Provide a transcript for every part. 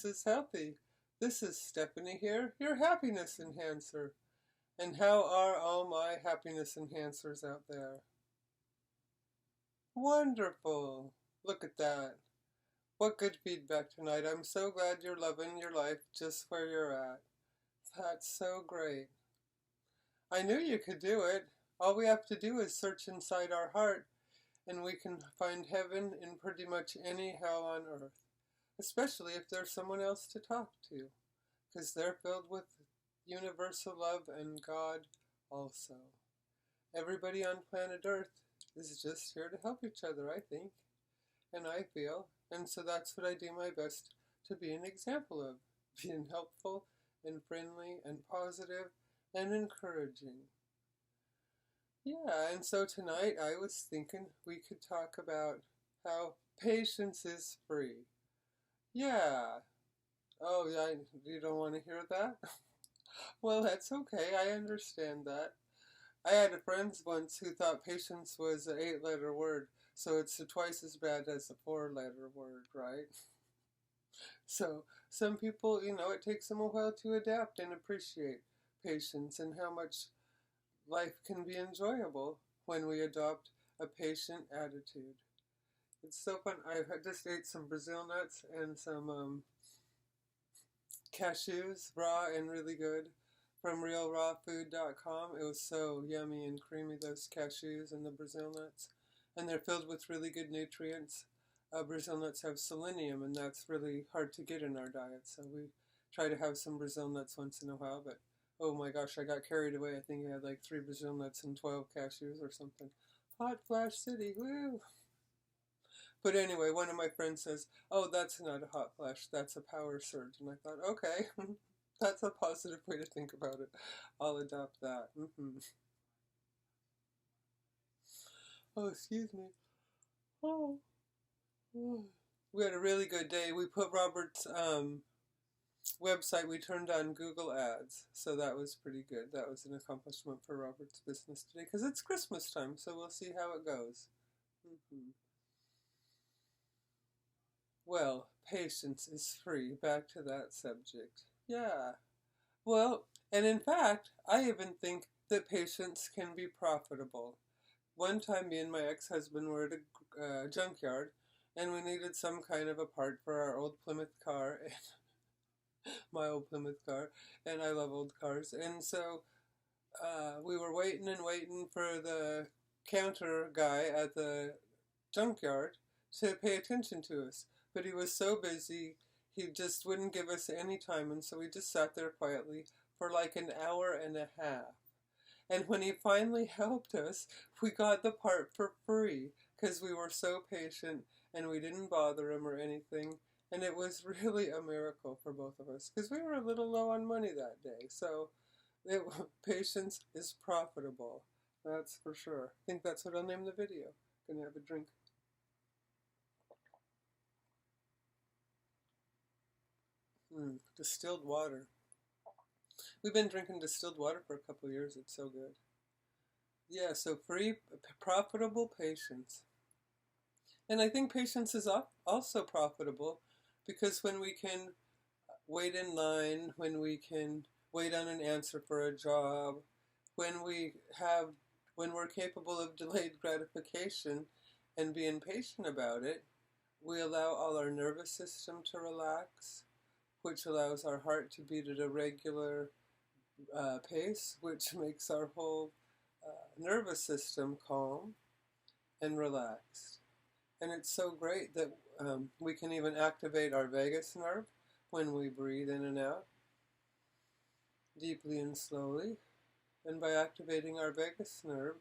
Patience is Healthy. This is Stephanie here, your happiness enhancer. And how are all my happiness enhancers out there? Wonderful! Look at that. What good feedback tonight. I'm so glad you're loving your life just where you're at. That's so great. I knew you could do it. All we have to do is search inside our heart, and we can find heaven in pretty much any hell on earth. Especially if there's someone else to talk to, because they're filled with universal love and God also. Everybody on planet Earth is just here to help each other, I think, and I feel, and so that's what I do my best to be an example of, being helpful and friendly and positive and encouraging. Yeah, and so tonight I was thinking we could talk about how patience is free. Yeah. Oh, yeah, you don't want to hear that? Well, that's okay. I understand that. I had a friend once who thought patience was an 8-letter word, so it's twice as bad as a 4-letter word, right? So some people, it takes them a while to adapt and appreciate patience and how much life can be enjoyable when we adopt a patient attitude. It's so fun. I just ate some Brazil nuts and some cashews, raw and really good, from realrawfood.com. It was so yummy and creamy, those cashews and the Brazil nuts. And they're filled with really good nutrients. Brazil nuts have selenium, and that's really hard to get in our diet. So we try to have some Brazil nuts once in a while. But oh my gosh, I got carried away. I think I had like 3 Brazil nuts and 12 cashews or something. Hot Flash City, woo! But anyway, one of my friends says, oh, that's not a hot flash, that's a power surge. And I thought, okay, that's a positive way to think about it. I'll adopt that. Oh, excuse me. Oh. We had a really good day. We put Robert's website, we turned on Google Ads. So that was pretty good. That was an accomplishment for Robert's business today. Because it's Christmas time, so we'll see how it goes. Well, patience is free. Back to that subject. Yeah. Well, and in fact, I even think that patience can be profitable. One time, me and my ex-husband were at a junkyard, and we needed some kind of a part for our old Plymouth car, my old Plymouth car, and I love old cars. And so we were waiting and waiting for the counter guy at the junkyard to pay attention to us. But he was so busy, he just wouldn't give us any time, and so we just sat there quietly for like an hour and a half. And when he finally helped us, we got the part for free, because we were so patient, and we didn't bother him or anything, and it was really a miracle for both of us, because we were a little low on money that day, so patience is profitable, that's for sure. I think that's what I'll name the video. Gonna have a drink. Distilled water. We've been drinking distilled water for a couple of years. It's so good. Yeah, so free, profitable patience. And I think patience is also profitable because when we can wait in line, when we can wait on an answer for a job, when we're capable of delayed gratification and being patient about it, we allow all our nervous system to relax, which allows our heart to beat at a regular pace, which makes our whole nervous system calm and relaxed. And it's so great that we can even activate our vagus nerve when we breathe in and out, deeply and slowly. And by activating our vagus nerve,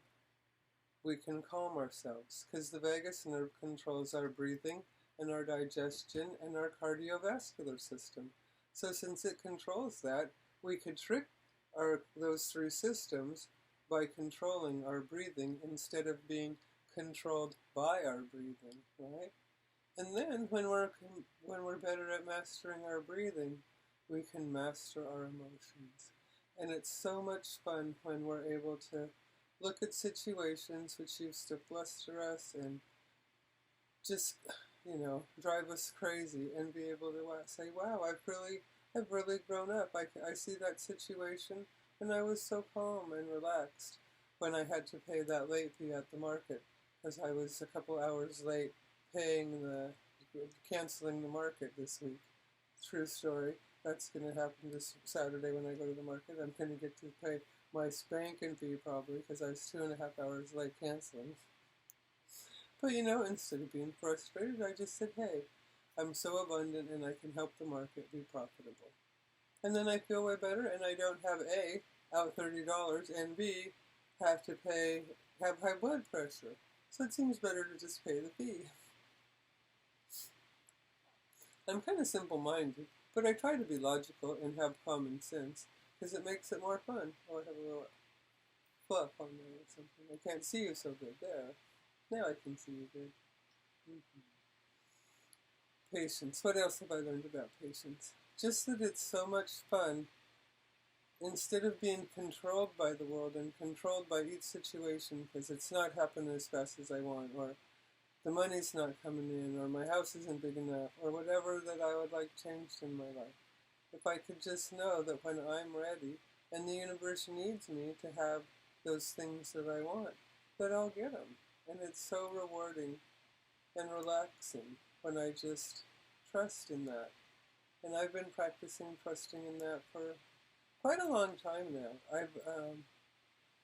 we can calm ourselves, because the vagus nerve controls our breathing and our digestion and our cardiovascular system. So since it controls that, we could trick those 3 systems by controlling our breathing instead of being controlled by our breathing, right? And then when we're better at mastering our breathing, we can master our emotions. And it's so much fun when we're able to look at situations which used to fluster us and just drive us crazy and be able to say, wow, I've really grown up. I see that situation, and I was so calm and relaxed when I had to pay that late fee at the market, because I was a couple hours late canceling the market this week. True story. That's going to happen this Saturday when I go to the market. I'm going to get to pay my spanking fee probably because I was 2.5 hours late canceling. But instead of being frustrated, I just said, hey, I'm so abundant and I can help the market be profitable. And then I feel way better, and I don't have A, out $30, and B, have high blood pressure. So it seems better to just pay the fee. I'm kind of simple-minded, but I try to be logical and have common sense, because it makes it more fun. Oh, I have a little fluff on there or something. I can't see you so good there. Now I can see you good. Patience. What else have I learned about patience? Just that it's so much fun. Instead of being controlled by the world and controlled by each situation because it's not happening as fast as I want, or the money's not coming in, or my house isn't big enough, or whatever that I would like changed in my life. If I could just know that when I'm ready and the universe needs me to have those things that I want, that I'll get them. And it's so rewarding and relaxing when I just trust in that. And I've been practicing trusting in that for quite a long time now.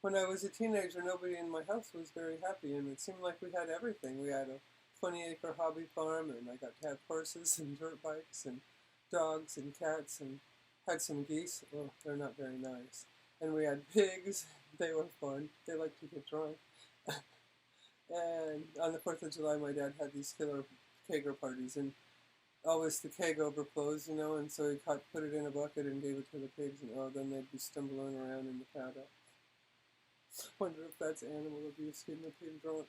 When I was a teenager, nobody in my house was very happy, and it seemed like we had everything. We had a 20-acre hobby farm, and I got to have horses and dirt bikes and dogs and cats, and had some geese. Well, they're not very nice. And we had pigs. They were fun. They liked to get drunk. And on the 4th of July, my dad had these killer kegger parties, and always the keg overflows, and so he put it in a bucket and gave it to the pigs, and then they'd be stumbling around in the paddock. Wonder if that's animal abuse, getting the pig drunk.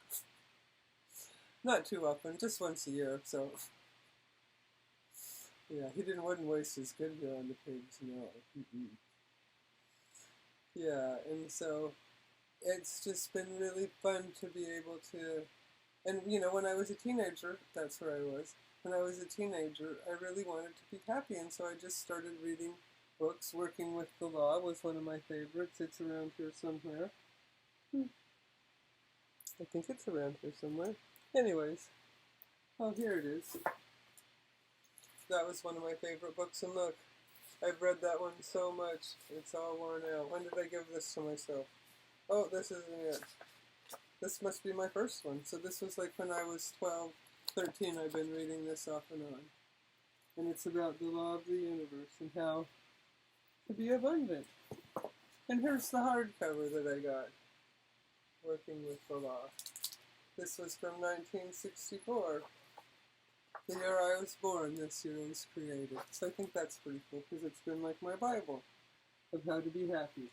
Not too often, just once a year, so. Yeah, he wouldn't waste his goodwill on the pigs, no. Yeah, and so it's just been really fun to be able to, and when I was a teenager, that's where I was. When I was a teenager, I really wanted to be happy, and so I just started reading books. Working with the Law was one of my favorites. It's around here somewhere. I think it's around here somewhere. Anyways, oh, here it is. That was one of my favorite books, and look, I've read that one so much, it's all worn out. When did I give this to myself? Oh, this isn't it. This must be my first one. So this was like when I was 12, 13, I've been reading this off and on. And it's about the law of the universe and how to be abundant. And here's the hardcover that I got, working with the law. This was from 1964. The year I was born, this year was created. So I think that's pretty cool because it's been like my Bible of how to be happy.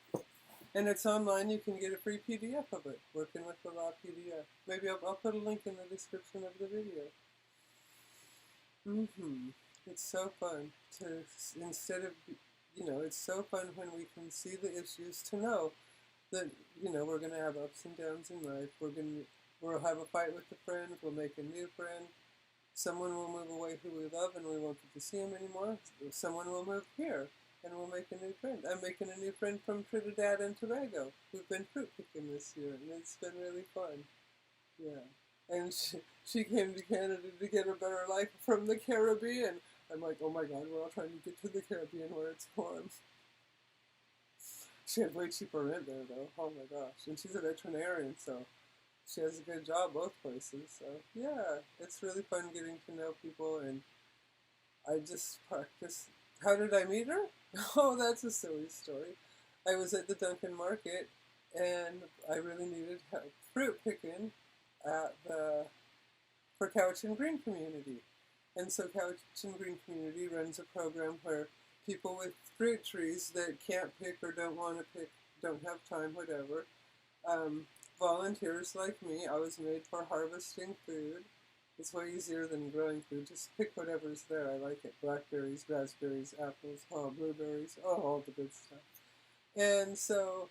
And it's online. You can get a free PDF of it, Working with the Law PDF. Maybe I'll put a link in the description of the video. It's so fun to, instead of, it's so fun when we can see the issues to know that, we're going to have ups and downs in life. We'll have a fight with a friend. We'll make a new friend. Someone will move away who we love and we won't get to see him anymore. Someone will move here and we'll make a new friend. I'm making a new friend from Trinidad and Tobago. We've been fruit picking this year and it's been really fun. Yeah. And she came to Canada to get a better life from the Caribbean. I'm like, oh my God, we're all trying to get to the Caribbean where it's warm. She had way cheaper rent there though. Oh my gosh. And she's a veterinarian, so she has a good job both places. So yeah, it's really fun getting to know people, and I just practice. How did I meet her? Oh, that's a silly story. I was at the Dunkin' Market, and I really needed help fruit picking for Couch and Green Community. And so Couch and Green Community runs a program where people with fruit trees that can't pick or don't want to pick, don't have time, whatever, volunteers like me. I was made for harvesting food. It's way easier than growing food. Just pick whatever's there. I like it. Blackberries, raspberries, apples, blueberries, all the good stuff. And so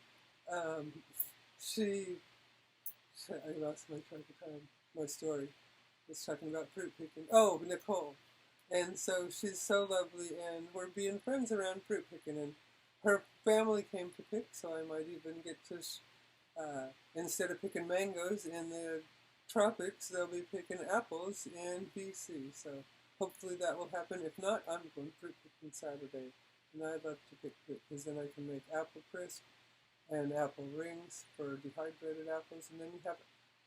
I lost my track of time, my story. was talking about fruit picking. Oh, Nicole. And so she's so lovely, and we're being friends around fruit picking, and her family came to pick, so I might even get to, instead of picking mangoes in the tropics, they'll be picking apples in BC. So hopefully that will happen. If not, I'm going fruit picking Saturday, and I love to pick fruit because then I can make apple crisp and apple rings for dehydrated apples, and then you have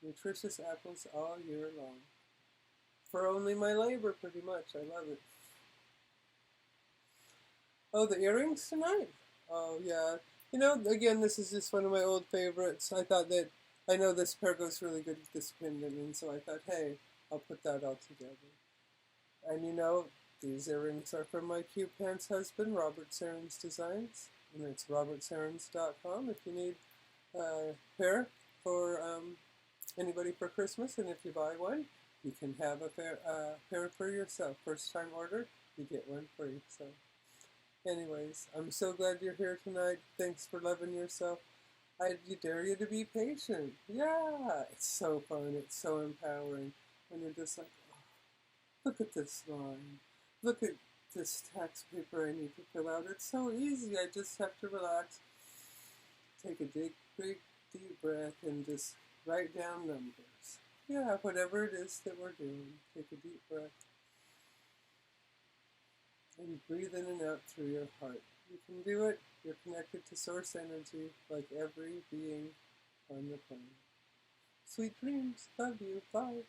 nutritious apples all year long. For only my labor, pretty much. I love it. Oh, the earrings tonight? Oh, yeah. You know, again, this is just one of my old favorites. I thought that, I know this pair goes really good with this pendant, and so I thought, hey, I'll put that all together. And you know, these earrings are from my cute pants husband, Robert Sarins Designs, and it's robertsarins.com if you need a pair for anybody for Christmas, and if you buy one, you can have a pair for yourself. First time order, you get one free. So anyways, I'm so glad you're here tonight. Thanks for loving yourself. I dare you to be patient. Yeah, it's so fun. It's so empowering when you're just like, oh, look at this line. Look at this tax paper I need to fill out. It's so easy. I just have to relax, take a big deep breath, and just write down numbers. Yeah, whatever it is that we're doing, take a deep breath and breathe in and out through your heart. You can do it. You're connected to source energy like every being on the planet. Sweet dreams. Love you. Bye.